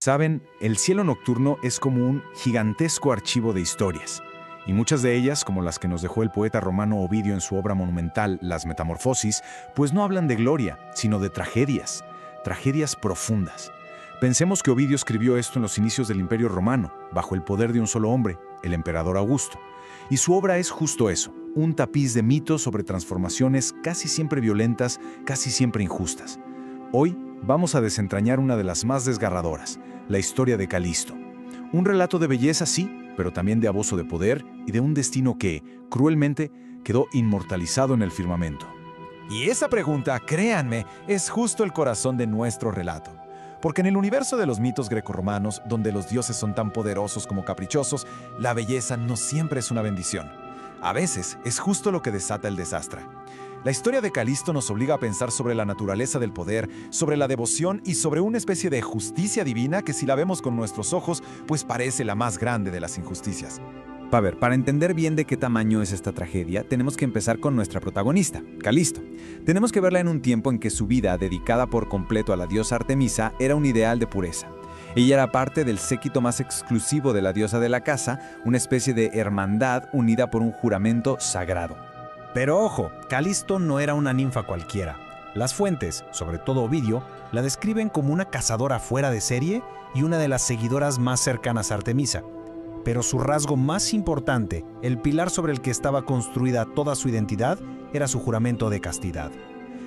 Saben, el cielo nocturno es como un gigantesco archivo de historias, y muchas de ellas, como las que nos dejó el poeta romano Ovidio en su obra monumental Las Metamorfosis, pues no hablan de gloria, sino de tragedias, tragedias profundas. Pensemos que Ovidio escribió esto en los inicios del Imperio Romano, bajo el poder de un solo hombre, el emperador Augusto. Y su obra es justo eso, un tapiz de mitos sobre transformaciones casi siempre violentas, casi siempre injustas. Hoy vamos a desentrañar una de las más desgarradoras, la historia de Calisto. Un relato de belleza, sí, pero también de abuso de poder y de un destino que, cruelmente, quedó inmortalizado en el firmamento. Y esa pregunta, créanme, es justo el corazón de nuestro relato. Porque en el universo de los mitos grecorromanos, donde los dioses son tan poderosos como caprichosos, la belleza no siempre es una bendición. A veces es justo lo que desata el desastre. La historia de Calisto nos obliga a pensar sobre la naturaleza del poder, sobre la devoción y sobre una especie de justicia divina que, si la vemos con nuestros ojos, pues parece la más grande de las injusticias. A ver, para entender bien de qué tamaño es esta tragedia, tenemos que empezar con nuestra protagonista, Calisto. Tenemos que verla en un tiempo en que su vida, dedicada por completo a la diosa Artemisa, era un ideal de pureza. Ella era parte del séquito más exclusivo de la diosa de la casa, una especie de hermandad unida por un juramento sagrado. Pero ojo, Calisto no era una ninfa cualquiera. Las fuentes, sobre todo Ovidio, la describen como una cazadora fuera de serie y una de las seguidoras más cercanas a Artemisa. Pero su rasgo más importante, el pilar sobre el que estaba construida toda su identidad, era su juramento de castidad.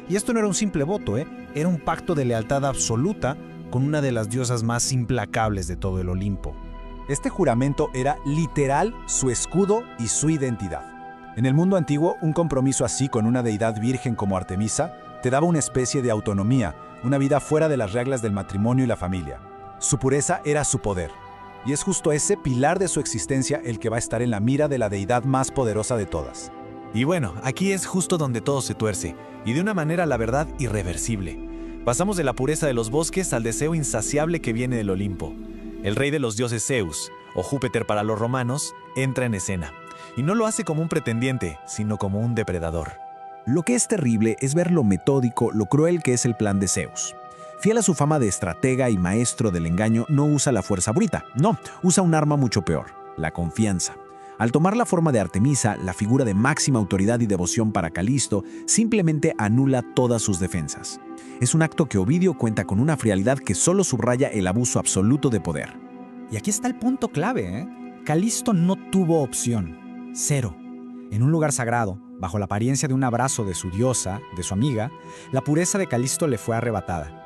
Y esto no era un simple voto, era un pacto de lealtad absoluta con una de las diosas más implacables de todo el Olimpo. Este juramento era literal su escudo y su identidad. En el mundo antiguo, un compromiso así con una deidad virgen como Artemisa te daba una especie de autonomía, una vida fuera de las reglas del matrimonio y la familia. Su pureza era su poder. Y es justo ese pilar de su existencia el que va a estar en la mira de la deidad más poderosa de todas. Y bueno, aquí es justo donde todo se tuerce, y de una manera, la verdad, irreversible. Pasamos de la pureza de los bosques al deseo insaciable que viene del Olimpo. El rey de los dioses Zeus, o Júpiter para los romanos, entra en escena. Y no lo hace como un pretendiente, sino como un depredador. Lo que es terrible es ver lo metódico, lo cruel que es el plan de Zeus. Fiel a su fama de estratega y maestro del engaño, no usa la fuerza bruta, no, usa un arma mucho peor, la confianza. Al tomar la forma de Artemisa, la figura de máxima autoridad y devoción para Calisto, simplemente anula todas sus defensas. Es un acto que Ovidio cuenta con una frialdad que solo subraya el abuso absoluto de poder. Y aquí está el punto clave, Calisto no tuvo opción. Cero. En un lugar sagrado, bajo la apariencia de un abrazo de su diosa, de su amiga, la pureza de Calisto le fue arrebatada.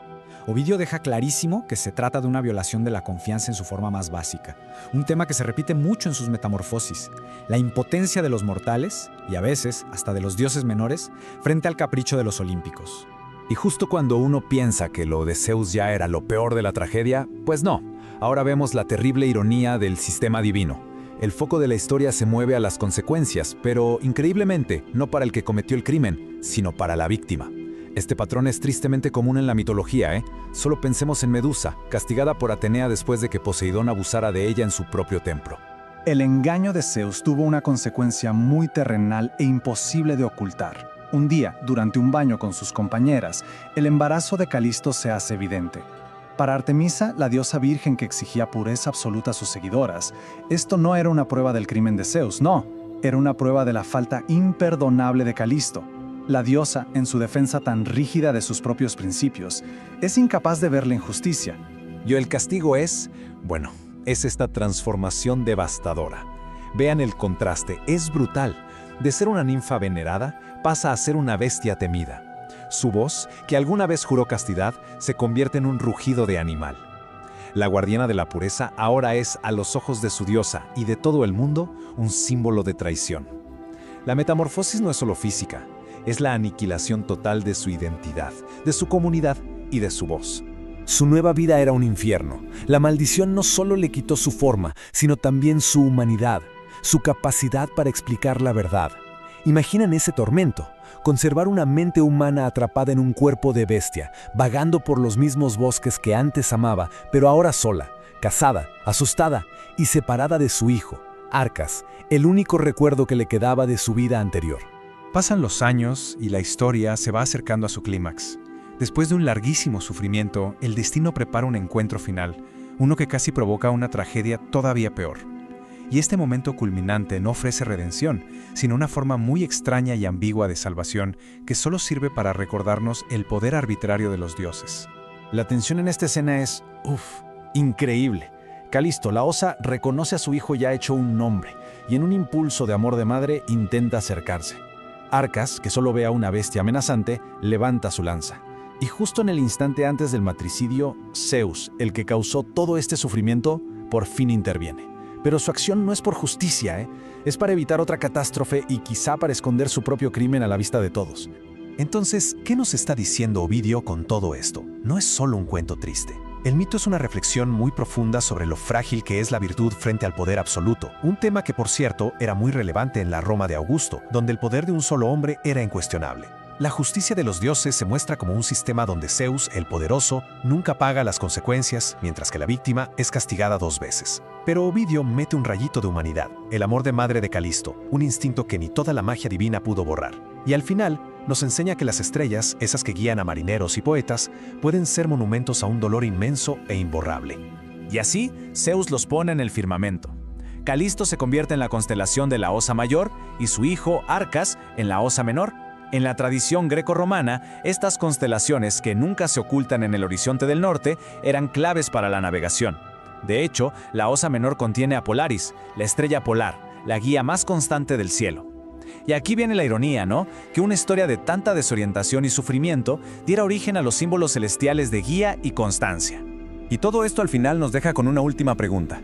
Ovidio deja clarísimo que se trata de una violación de la confianza en su forma más básica, un tema que se repite mucho en sus metamorfosis, la impotencia de los mortales, y a veces hasta de los dioses menores, frente al capricho de los olímpicos. Y justo cuando uno piensa que lo de Zeus ya era lo peor de la tragedia, pues no. Ahora vemos la terrible ironía del sistema divino. El foco de la historia se mueve a las consecuencias, pero increíblemente, no para el que cometió el crimen, sino para la víctima. Este patrón es tristemente común en la mitología, Solo pensemos en Medusa, castigada por Atenea después de que Poseidón abusara de ella en su propio templo. El engaño de Zeus tuvo una consecuencia muy terrenal e imposible de ocultar. Un día, durante un baño con sus compañeras, el embarazo de Calisto se hace evidente. Para Artemisa, la diosa virgen que exigía pureza absoluta a sus seguidoras, esto no era una prueba del crimen de Zeus, no, era una prueba de la falta imperdonable de Calisto. La diosa, en su defensa tan rígida de sus propios principios, es incapaz de ver la injusticia. Y el castigo es esta transformación devastadora. Vean el contraste, es brutal. De ser una ninfa venerada, pasa a ser una bestia temida. Su voz, que alguna vez juró castidad, se convierte en un rugido de animal. La guardiana de la pureza ahora es, a los ojos de su diosa y de todo el mundo, un símbolo de traición. La metamorfosis no es solo física, es la aniquilación total de su identidad, de su comunidad y de su voz. Su nueva vida era un infierno. La maldición no solo le quitó su forma, sino también su humanidad, su capacidad para explicar la verdad. Imaginen ese tormento. Conservar una mente humana atrapada en un cuerpo de bestia, vagando por los mismos bosques que antes amaba, pero ahora sola, casada, asustada y separada de su hijo, Arcas, el único recuerdo que le quedaba de su vida anterior. Pasan los años y la historia se va acercando a su clímax. Después de un larguísimo sufrimiento, el destino prepara un encuentro final, uno que casi provoca una tragedia todavía peor. Y este momento culminante no ofrece redención, sino una forma muy extraña y ambigua de salvación que solo sirve para recordarnos el poder arbitrario de los dioses. La tensión en esta escena es, increíble. Calisto, la osa, reconoce a su hijo ya hecho un nombre, y en un impulso de amor de madre intenta acercarse. Arcas, que solo ve a una bestia amenazante, levanta su lanza. Y justo en el instante antes del matricidio, Zeus, el que causó todo este sufrimiento, por fin interviene. Pero su acción no es por justicia, es para evitar otra catástrofe y quizá para esconder su propio crimen a la vista de todos. Entonces, ¿qué nos está diciendo Ovidio con todo esto? No es solo un cuento triste. El mito es una reflexión muy profunda sobre lo frágil que es la virtud frente al poder absoluto, un tema que, por cierto, era muy relevante en la Roma de Augusto, donde el poder de un solo hombre era incuestionable. La justicia de los dioses se muestra como un sistema donde Zeus, el poderoso, nunca paga las consecuencias, mientras que la víctima es castigada 2 veces. Pero Ovidio mete un rayito de humanidad, el amor de madre de Calisto, un instinto que ni toda la magia divina pudo borrar. Y al final, nos enseña que las estrellas, esas que guían a marineros y poetas, pueden ser monumentos a un dolor inmenso e imborrable. Y así, Zeus los pone en el firmamento. Calisto se convierte en la constelación de la Osa Mayor y su hijo, Arcas, en la Osa Menor. En la tradición grecorromana, estas constelaciones, que nunca se ocultan en el horizonte del norte, eran claves para la navegación. De hecho, la Osa Menor contiene a Polaris, la estrella polar, la guía más constante del cielo. Y aquí viene la ironía, ¿no? Que una historia de tanta desorientación y sufrimiento diera origen a los símbolos celestiales de guía y constancia. Y todo esto al final nos deja con una última pregunta.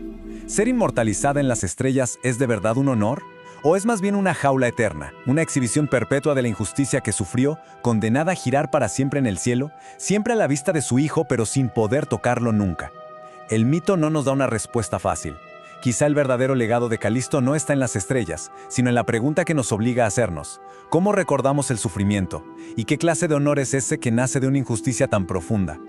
¿Ser inmortalizada en las estrellas es de verdad un honor? ¿O es más bien una jaula eterna, una exhibición perpetua de la injusticia que sufrió, condenada a girar para siempre en el cielo, siempre a la vista de su hijo pero sin poder tocarlo nunca? El mito no nos da una respuesta fácil. Quizá el verdadero legado de Calisto no está en las estrellas, sino en la pregunta que nos obliga a hacernos. ¿Cómo recordamos el sufrimiento? ¿Y qué clase de honor es ese que nace de una injusticia tan profunda?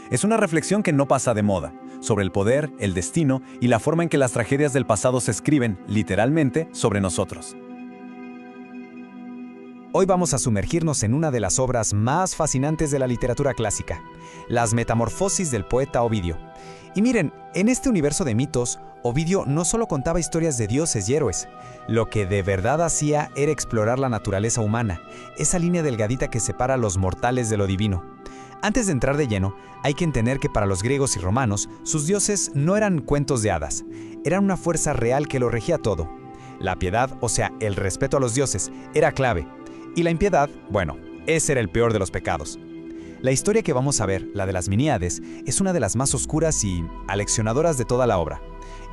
Es una reflexión que no pasa de moda, sobre el poder, el destino y la forma en que las tragedias del pasado se escriben, literalmente, sobre nosotros. Hoy vamos a sumergirnos en una de las obras más fascinantes de la literatura clásica, Las Metamorfosis del poeta Ovidio. Y miren, en este universo de mitos, Ovidio no solo contaba historias de dioses y héroes, lo que de verdad hacía era explorar la naturaleza humana, esa línea delgadita que separa a los mortales de lo divino. Antes de entrar de lleno, hay que entender que para los griegos y romanos, sus dioses no eran cuentos de hadas, eran una fuerza real que lo regía todo. La piedad, o sea, el respeto a los dioses, era clave. Y la impiedad, bueno, ese era el peor de los pecados. La historia que vamos a ver, la de las Miníades, es una de las más oscuras y aleccionadoras de toda la obra.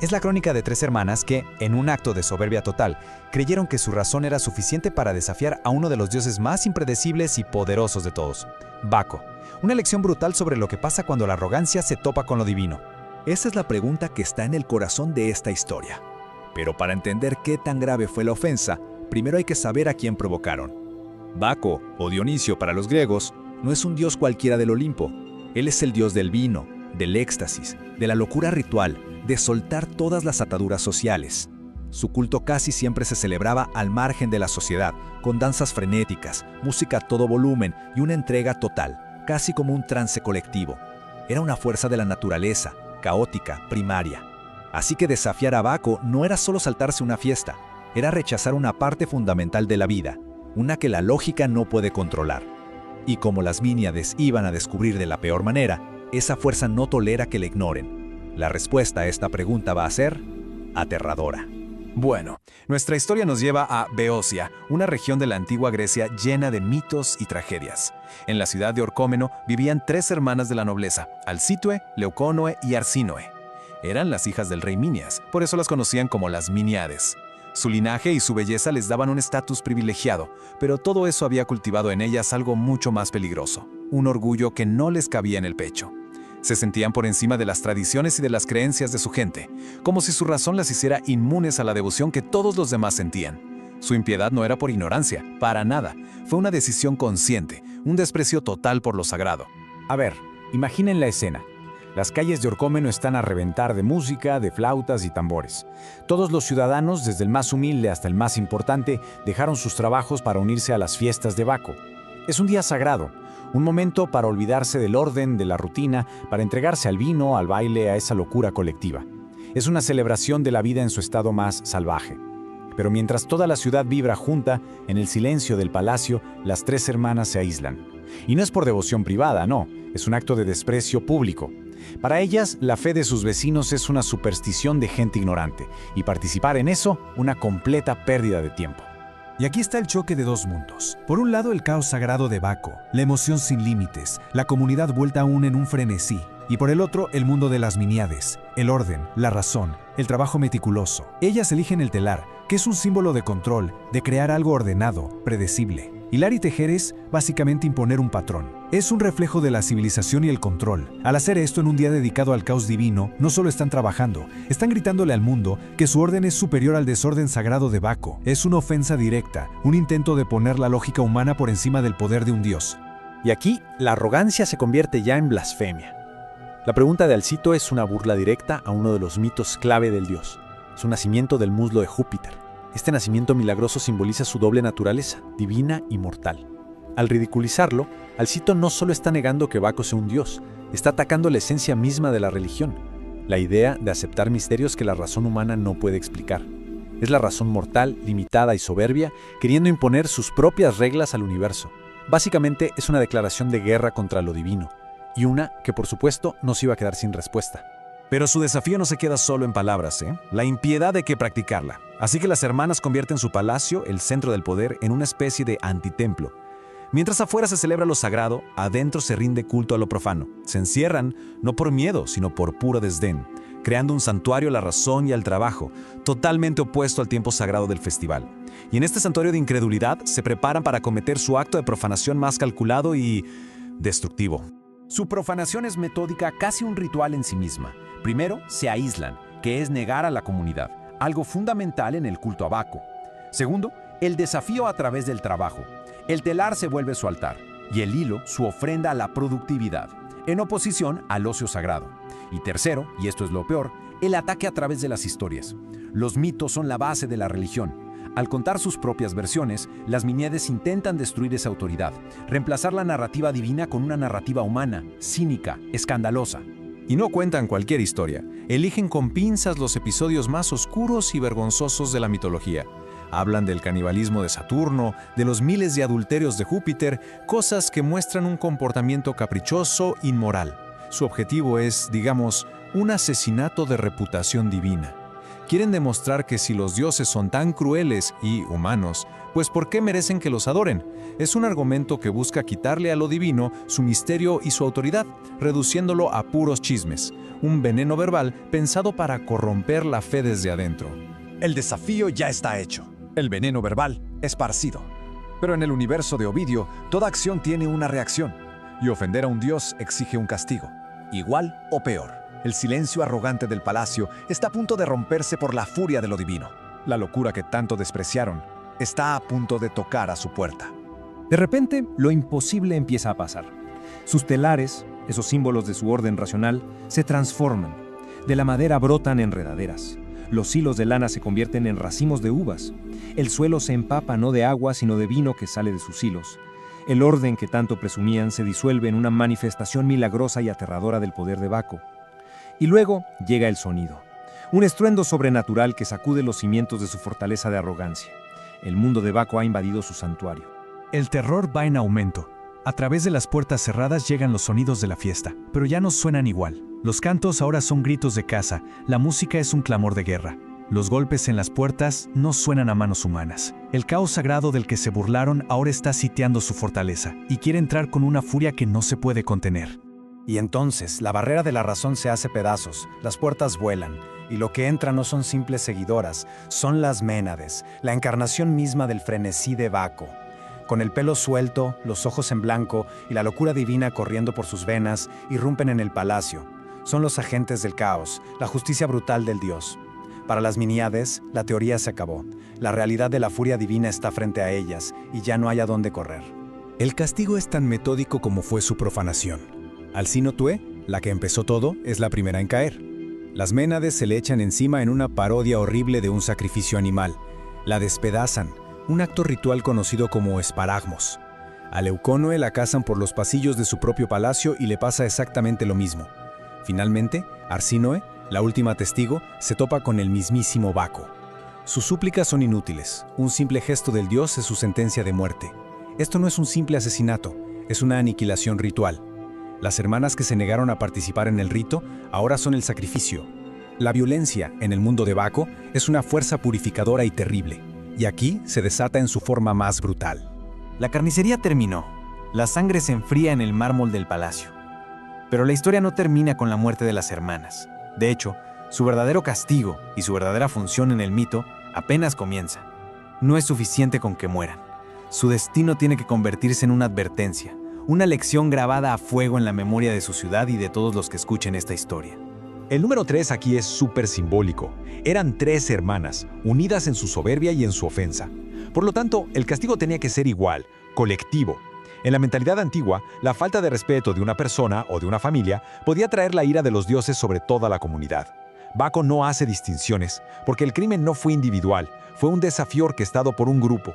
Es la crónica de 3 hermanas que, en un acto de soberbia total, creyeron que su razón era suficiente para desafiar a uno de los dioses más impredecibles y poderosos de todos, Baco. Una lección brutal sobre lo que pasa cuando la arrogancia se topa con lo divino. Esa es la pregunta que está en el corazón de esta historia. Pero para entender qué tan grave fue la ofensa, primero hay que saber a quién provocaron. Baco, o Dionisio para los griegos, no es un dios cualquiera del Olimpo. Él es el dios del vino, del éxtasis, de la locura ritual, de soltar todas las ataduras sociales. Su culto casi siempre se celebraba al margen de la sociedad, con danzas frenéticas, música a todo volumen y una entrega total, casi como un trance colectivo. Era una fuerza de la naturaleza, caótica, primaria. Así que desafiar a Baco no era solo saltarse una fiesta, era rechazar una parte fundamental de la vida, una que la lógica no puede controlar. Y como las Miníades iban a descubrir de la peor manera, esa fuerza no tolera que la ignoren. La respuesta a esta pregunta va a ser aterradora. Bueno, nuestra historia nos lleva a Beocia, una región de la antigua Grecia llena de mitos y tragedias. En la ciudad de Orcómeno vivían 3 hermanas de la nobleza, Alcítue, Leucónoe y Arsínoe. Eran las hijas del rey Minias, por eso las conocían como las Miníades. Su linaje y su belleza les daban un estatus privilegiado, pero todo eso había cultivado en ellas algo mucho más peligroso, un orgullo que no les cabía en el pecho. Se sentían por encima de las tradiciones y de las creencias de su gente, como si su razón las hiciera inmunes a la devoción que todos los demás sentían. Su impiedad no era por ignorancia, para nada. Fue una decisión consciente, un desprecio total por lo sagrado. A ver, imaginen la escena. Las calles de Orcómeno están a reventar de música, de flautas y tambores. Todos los ciudadanos, desde el más humilde hasta el más importante, dejaron sus trabajos para unirse a las fiestas de Baco. Es un día sagrado, Un momento para olvidarse del orden, de la rutina, para entregarse al vino, al baile, a esa locura colectiva. Es una celebración de la vida en su estado más salvaje. Pero mientras toda la ciudad vibra junta, en el silencio del palacio, las tres hermanas se aíslan. Y no es por devoción privada, no, es un acto de desprecio público. Para ellas, la fe de sus vecinos es una superstición de gente ignorante, y participar en eso, una completa pérdida de tiempo. Y aquí está el choque de dos mundos. Por un lado, el caos sagrado de Baco, la emoción sin límites, la comunidad vuelta aún en un frenesí. Y por el otro, el mundo de las miniades, el orden, la razón, el trabajo meticuloso. Ellas eligen el telar, que es un símbolo de control, de crear algo ordenado, predecible. Hilar y tejer es, básicamente, imponer un patrón. Es un reflejo de la civilización y el control. Al hacer esto en un día dedicado al caos divino, no solo están trabajando, están gritándole al mundo que su orden es superior al desorden sagrado de Baco. Es una ofensa directa, un intento de poner la lógica humana por encima del poder de un dios. Y aquí, la arrogancia se convierte ya en blasfemia. La pregunta de Alcito es una burla directa a uno de los mitos clave del dios, su nacimiento del muslo de Júpiter. Este nacimiento milagroso simboliza su doble naturaleza, divina y mortal. Al ridiculizarlo, Alcito no solo está negando que Baco sea un dios, está atacando la esencia misma de la religión, la idea de aceptar misterios que la razón humana no puede explicar. Es la razón mortal, limitada y soberbia, queriendo imponer sus propias reglas al universo. Básicamente es una declaración de guerra contra lo divino, y una que por supuesto no se iba a quedar sin respuesta. Pero su desafío no se queda solo en palabras, ¿eh? La impiedad hay que practicarla. Así que las hermanas convierten su palacio, el centro del poder, en una especie de antitemplo. Mientras afuera se celebra lo sagrado, adentro se rinde culto a lo profano. Se encierran, no por miedo, sino por puro desdén, creando un santuario a la razón y al trabajo, totalmente opuesto al tiempo sagrado del festival. Y en este santuario de incredulidad se preparan para cometer su acto de profanación más calculado y destructivo. Su profanación es metódica, casi un ritual en sí misma. Primero, se aíslan, que es negar a la comunidad, algo fundamental en el culto a Baco. Segundo, el desafío a través del trabajo. El telar se vuelve su altar, y el hilo su ofrenda a la productividad, en oposición al ocio sagrado. Y tercero, y esto es lo peor, el ataque a través de las historias. Los mitos son la base de la religión. Al contar sus propias versiones, las miniades intentan destruir esa autoridad, reemplazar la narrativa divina con una narrativa humana, cínica, escandalosa. Y no cuentan cualquier historia, eligen con pinzas los episodios más oscuros y vergonzosos de la mitología. Hablan del canibalismo de Saturno, de los miles de adulterios de Júpiter, cosas que muestran un comportamiento caprichoso, inmoral. Su objetivo es, digamos, un asesinato de reputación divina. Quieren demostrar que si los dioses son tan crueles y humanos, pues ¿por qué merecen que los adoren? Es un argumento que busca quitarle a lo divino su misterio y su autoridad, reduciéndolo a puros chismes, un veneno verbal pensado para corromper la fe desde adentro. El desafío ya está hecho. El veneno verbal esparcido. Pero en el universo de Ovidio, toda acción tiene una reacción, y ofender a un dios exige un castigo, igual o peor. El silencio arrogante del palacio está a punto de romperse por la furia de lo divino. La locura que tanto despreciaron está a punto de tocar a su puerta. De repente, lo imposible empieza a pasar. Sus telares, esos símbolos de su orden racional, se transforman. De la madera brotan enredaderas. Los hilos de lana se convierten en racimos de uvas. El suelo se empapa no de agua, sino de vino que sale de sus hilos. El orden que tanto presumían se disuelve en una manifestación milagrosa y aterradora del poder de Baco. Y luego llega el sonido, un estruendo sobrenatural que sacude los cimientos de su fortaleza de arrogancia. El mundo de Baco ha invadido su santuario. El terror va en aumento. A través de las puertas cerradas llegan los sonidos de la fiesta, pero ya no suenan igual. Los cantos ahora son gritos de caza, la música es un clamor de guerra. Los golpes en las puertas no suenan a manos humanas. El caos sagrado del que se burlaron ahora está sitiando su fortaleza y quiere entrar con una furia que no se puede contener. Y entonces, la barrera de la razón se hace pedazos, las puertas vuelan, y lo que entra no son simples seguidoras, son las ménades, la encarnación misma del frenesí de Baco. Con el pelo suelto, los ojos en blanco y la locura divina corriendo por sus venas, irrumpen en el palacio. Son los agentes del caos, la justicia brutal del dios. Para las miniades, la teoría se acabó. La realidad de la furia divina está frente a ellas, y ya no hay a dónde correr. El castigo es tan metódico como fue su profanación. Alcino Tué, la que empezó todo, es la primera en caer. Las ménades se le echan encima en una parodia horrible de un sacrificio animal. La despedazan, un acto ritual conocido como esparagmos. A Leucónoe la cazan por los pasillos de su propio palacio y le pasa exactamente lo mismo. Finalmente, Arsínoe, la última testigo, se topa con el mismísimo Baco. Sus súplicas son inútiles. Un simple gesto del dios es su sentencia de muerte. Esto no es un simple asesinato, es una aniquilación ritual. Las hermanas que se negaron a participar en el rito ahora son el sacrificio. La violencia, en el mundo de Baco, es una fuerza purificadora y terrible, y aquí se desata en su forma más brutal. La carnicería terminó. La sangre se enfría en el mármol del palacio. Pero la historia no termina con la muerte de las hermanas. De hecho, su verdadero castigo y su verdadera función en el mito apenas comienza. No es suficiente con que mueran. Su destino tiene que convertirse en una advertencia, una lección grabada a fuego en la memoria de su ciudad y de todos los que escuchen esta historia. El número 3 aquí es súper simbólico. Eran 3 hermanas, unidas en su soberbia y en su ofensa. Por lo tanto, el castigo tenía que ser igual, colectivo. En la mentalidad antigua, la falta de respeto de una persona o de una familia podía traer la ira de los dioses sobre toda la comunidad. Baco no hace distinciones, porque el crimen no fue individual, fue un desafío orquestado por un grupo.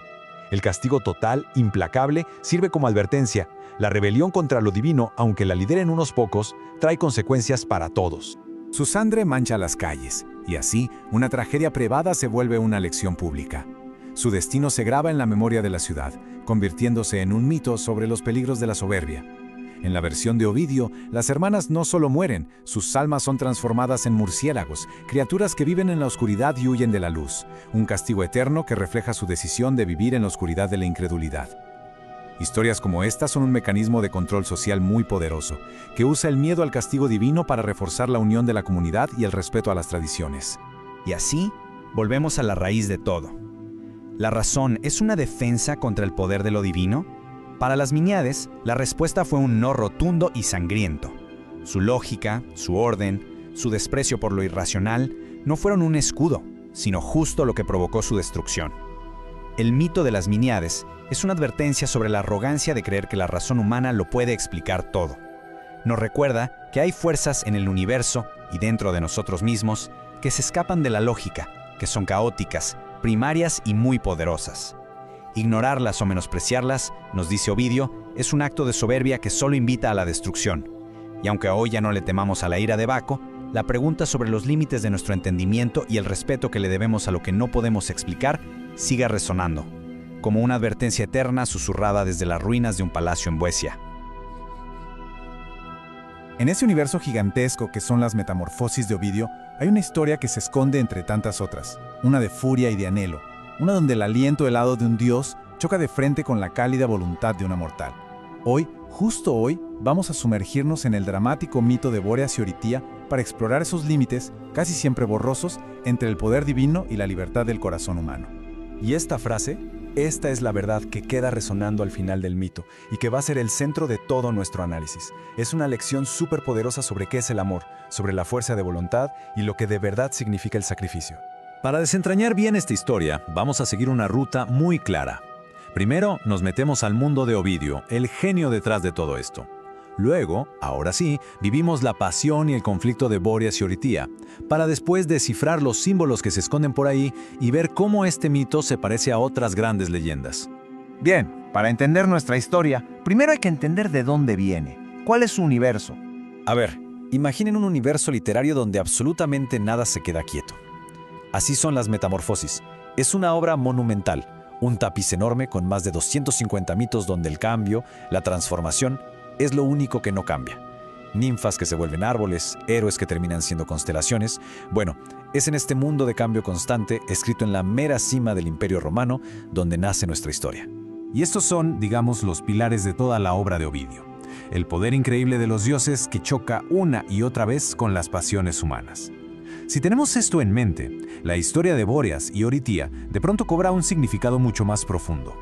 El castigo total, implacable, sirve como advertencia. La rebelión contra lo divino, aunque la lideren unos pocos, trae consecuencias para todos. Su sangre mancha las calles, y así una tragedia privada se vuelve una lección pública. Su destino se graba en la memoria de la ciudad, convirtiéndose en un mito sobre los peligros de la soberbia. En la versión de Ovidio, las hermanas no solo mueren, sus almas son transformadas en murciélagos, criaturas que viven en la oscuridad y huyen de la luz, un castigo eterno que refleja su decisión de vivir en la oscuridad de la incredulidad. Historias como esta son un mecanismo de control social muy poderoso, que usa el miedo al castigo divino para reforzar la unión de la comunidad y el respeto a las tradiciones. Y así, volvemos a la raíz de todo. ¿La razón es una defensa contra el poder de lo divino? Para las Miníades, la respuesta fue un no rotundo y sangriento. Su lógica, su orden, su desprecio por lo irracional no fueron un escudo, sino justo lo que provocó su destrucción. El mito de las Miníades es una advertencia sobre la arrogancia de creer que la razón humana lo puede explicar todo. Nos recuerda que hay fuerzas en el universo y dentro de nosotros mismos que se escapan de la lógica, que son caóticas, primarias y muy poderosas. Ignorarlas o menospreciarlas, nos dice Ovidio, es un acto de soberbia que solo invita a la destrucción. Y aunque hoy ya no le temamos a la ira de Baco, la pregunta sobre los límites de nuestro entendimiento y el respeto que le debemos a lo que no podemos explicar sigue resonando, como una advertencia eterna susurrada desde las ruinas de un palacio en Boecia. En ese universo gigantesco que son las metamorfosis de Ovidio, hay una historia que se esconde entre tantas otras, una de furia y de anhelo, una donde el aliento helado de un dios choca de frente con la cálida voluntad de una mortal. Hoy, justo hoy, vamos a sumergirnos en el dramático mito de Bóreas y Oritia para explorar esos límites, casi siempre borrosos, entre el poder divino y la libertad del corazón humano. Y esta frase, esta es la verdad que queda resonando al final del mito y que va a ser el centro de todo nuestro análisis. Es una lección súper poderosa sobre qué es el amor, sobre la fuerza de voluntad y lo que de verdad significa el sacrificio. Para desentrañar bien esta historia, vamos a seguir una ruta muy clara. Primero, nos metemos al mundo de Ovidio, el genio detrás de todo esto. Luego, ahora sí, vivimos la pasión y el conflicto de Bóreas y Oritia, para después descifrar los símbolos que se esconden por ahí y ver cómo este mito se parece a otras grandes leyendas. Bien, para entender nuestra historia, primero hay que entender de dónde viene. ¿Cuál es su universo? A ver, imaginen un universo literario donde absolutamente nada se queda quieto. Así son las metamorfosis. Es una obra monumental, un tapiz enorme con más de 250 mitos donde el cambio, la transformación, es lo único que no cambia. Ninfas que se vuelven árboles, héroes que terminan siendo constelaciones. Bueno, es en este mundo de cambio constante, escrito en la mera cima del Imperio Romano, donde nace nuestra historia. Y estos son, digamos, los pilares de toda la obra de Ovidio. El poder increíble de los dioses que choca una y otra vez con las pasiones humanas. Si tenemos esto en mente, la historia de Bóreas y Oritia de pronto cobra un significado mucho más profundo.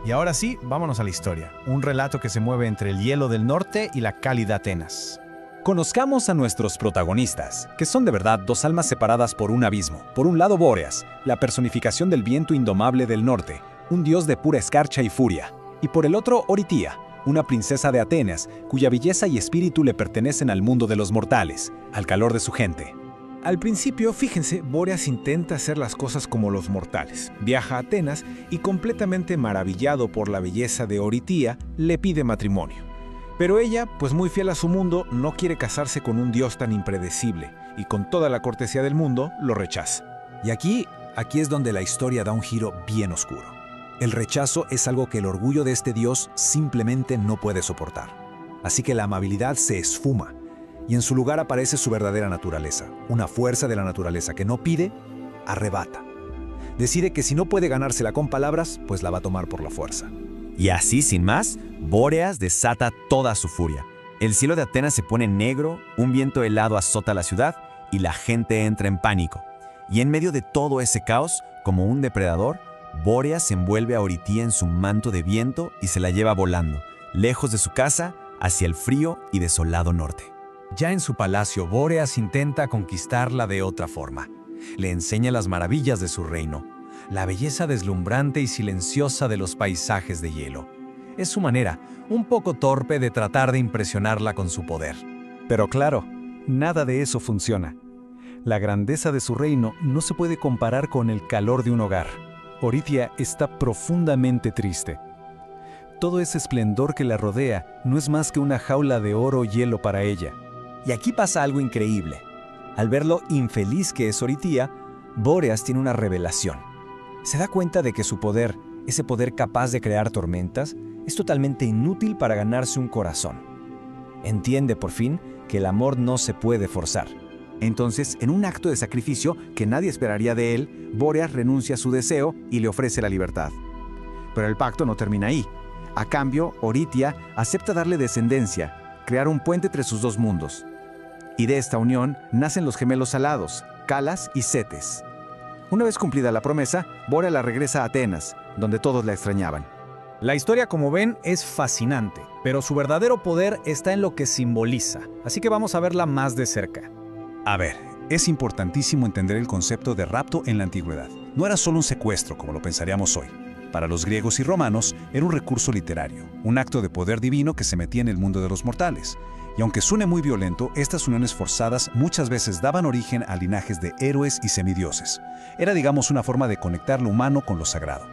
Y ahora sí, vámonos a la historia. Un relato que se mueve entre el hielo del norte y la cálida Atenas. Conozcamos a nuestros protagonistas, que son de verdad dos almas separadas por un abismo. Por un lado Bóreas, la personificación del viento indomable del norte, un dios de pura escarcha y furia. Y por el otro Oritia, una princesa de Atenas, cuya belleza y espíritu le pertenecen al mundo de los mortales, al calor de su gente. Al principio, fíjense, Bóreas intenta hacer las cosas como los mortales. Viaja a Atenas y, completamente maravillado por la belleza de Oritía, le pide matrimonio. Pero ella, pues muy fiel a su mundo, no quiere casarse con un dios tan impredecible y con toda la cortesía del mundo lo rechaza. Y aquí es donde la historia da un giro bien oscuro. El rechazo es algo que el orgullo de este dios simplemente no puede soportar. Así que la amabilidad se esfuma y en su lugar aparece su verdadera naturaleza, una fuerza de la naturaleza que no pide, arrebata. Decide que si no puede ganársela con palabras, pues la va a tomar por la fuerza. Y así, sin más, Bóreas desata toda su furia. El cielo de Atenas se pone negro, un viento helado azota la ciudad y la gente entra en pánico. Y en medio de todo ese caos, como un depredador, Bóreas envuelve a Oritía en su manto de viento y se la lleva volando, lejos de su casa, hacia el frío y desolado norte. Ya en su palacio, Bóreas intenta conquistarla de otra forma. Le enseña las maravillas de su reino, la belleza deslumbrante y silenciosa de los paisajes de hielo. Es su manera, un poco torpe, de tratar de impresionarla con su poder. Pero claro, nada de eso funciona. La grandeza de su reino no se puede comparar con el calor de un hogar. Oritía está profundamente triste. Todo ese esplendor que la rodea no es más que una jaula de oro y hielo para ella. Y aquí pasa algo increíble. Al ver lo infeliz que es Oritía, Bóreas tiene una revelación. Se da cuenta de que su poder, ese poder capaz de crear tormentas, es totalmente inútil para ganarse un corazón. Entiende por fin que el amor no se puede forzar. Entonces, en un acto de sacrificio que nadie esperaría de él, Bóreas renuncia a su deseo y le ofrece la libertad. Pero el pacto no termina ahí. A cambio, Oritía acepta darle descendencia, crear un puente entre sus dos mundos. Y de esta unión nacen los gemelos alados, Calas y Cetes. Una vez cumplida la promesa, Bóreas la regresa a Atenas, donde todos la extrañaban. La historia, como ven, es fascinante, pero su verdadero poder está en lo que simboliza, así que vamos a verla más de cerca. A ver, es importantísimo entender el concepto de rapto en la antigüedad. No era solo un secuestro, como lo pensaríamos hoy. Para los griegos y romanos, era un recurso literario, un acto de poder divino que se metía en el mundo de los mortales. Y aunque suene muy violento, estas uniones forzadas muchas veces daban origen a linajes de héroes y semidioses. Era, digamos, una forma de conectar lo humano con lo sagrado.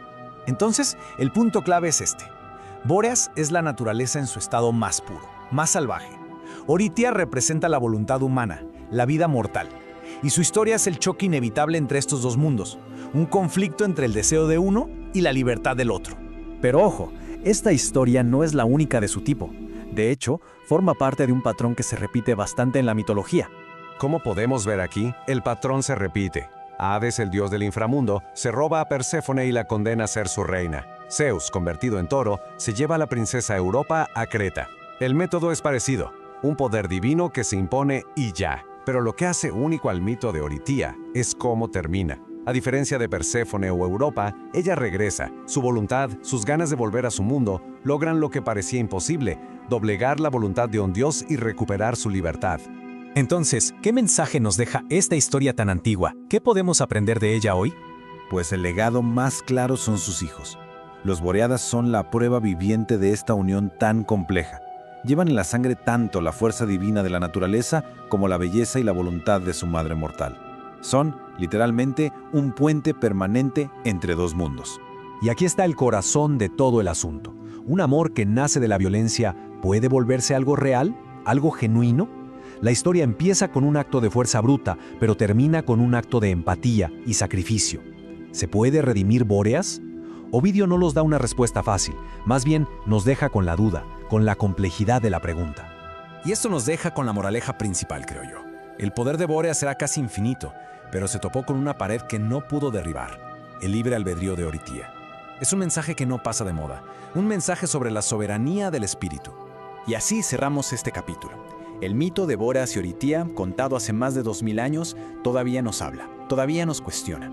Entonces, el punto clave es este. Bóreas es la naturaleza en su estado más puro, más salvaje. Oritía representa la voluntad humana, la vida mortal. Y su historia es el choque inevitable entre estos dos mundos, un conflicto entre el deseo de uno y la libertad del otro. Pero ojo, esta historia no es la única de su tipo. De hecho, forma parte de un patrón que se repite bastante en la mitología. Como podemos ver aquí, el patrón se repite. Hades, el dios del inframundo, se roba a Perséfone y la condena a ser su reina. Zeus, convertido en toro, se lleva a la princesa Europa a Creta. El método es parecido, un poder divino que se impone y ya. Pero lo que hace único al mito de Oritía es cómo termina. A diferencia de Perséfone o Europa, ella regresa. Su voluntad, sus ganas de volver a su mundo, logran lo que parecía imposible, doblegar la voluntad de un dios y recuperar su libertad. Entonces, ¿qué mensaje nos deja esta historia tan antigua? ¿Qué podemos aprender de ella hoy? Pues el legado más claro son sus hijos. Los Bóreadas son la prueba viviente de esta unión tan compleja. Llevan en la sangre tanto la fuerza divina de la naturaleza como la belleza y la voluntad de su madre mortal. Son, literalmente, un puente permanente entre dos mundos. Y aquí está el corazón de todo el asunto. ¿Un amor que nace de la violencia puede volverse algo real? ¿Algo genuino? La historia empieza con un acto de fuerza bruta, pero termina con un acto de empatía y sacrificio. ¿Se puede redimir Bóreas? Ovidio no nos da una respuesta fácil, más bien nos deja con la duda, con la complejidad de la pregunta. Y esto nos deja con la moraleja principal, creo yo. El poder de Bóreas era casi infinito, pero se topó con una pared que no pudo derribar: el libre albedrío de Oritía. Es un mensaje que no pasa de moda, un mensaje sobre la soberanía del espíritu. Y así cerramos este capítulo. El mito de Bóreas y Oritía, contado hace más de 2000 años, todavía nos habla, todavía nos cuestiona.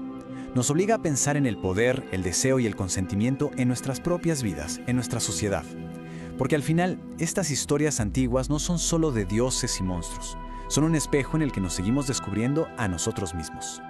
Nos obliga a pensar en el poder, el deseo y el consentimiento en nuestras propias vidas, en nuestra sociedad. Porque al final, estas historias antiguas no son solo de dioses y monstruos, son un espejo en el que nos seguimos descubriendo a nosotros mismos.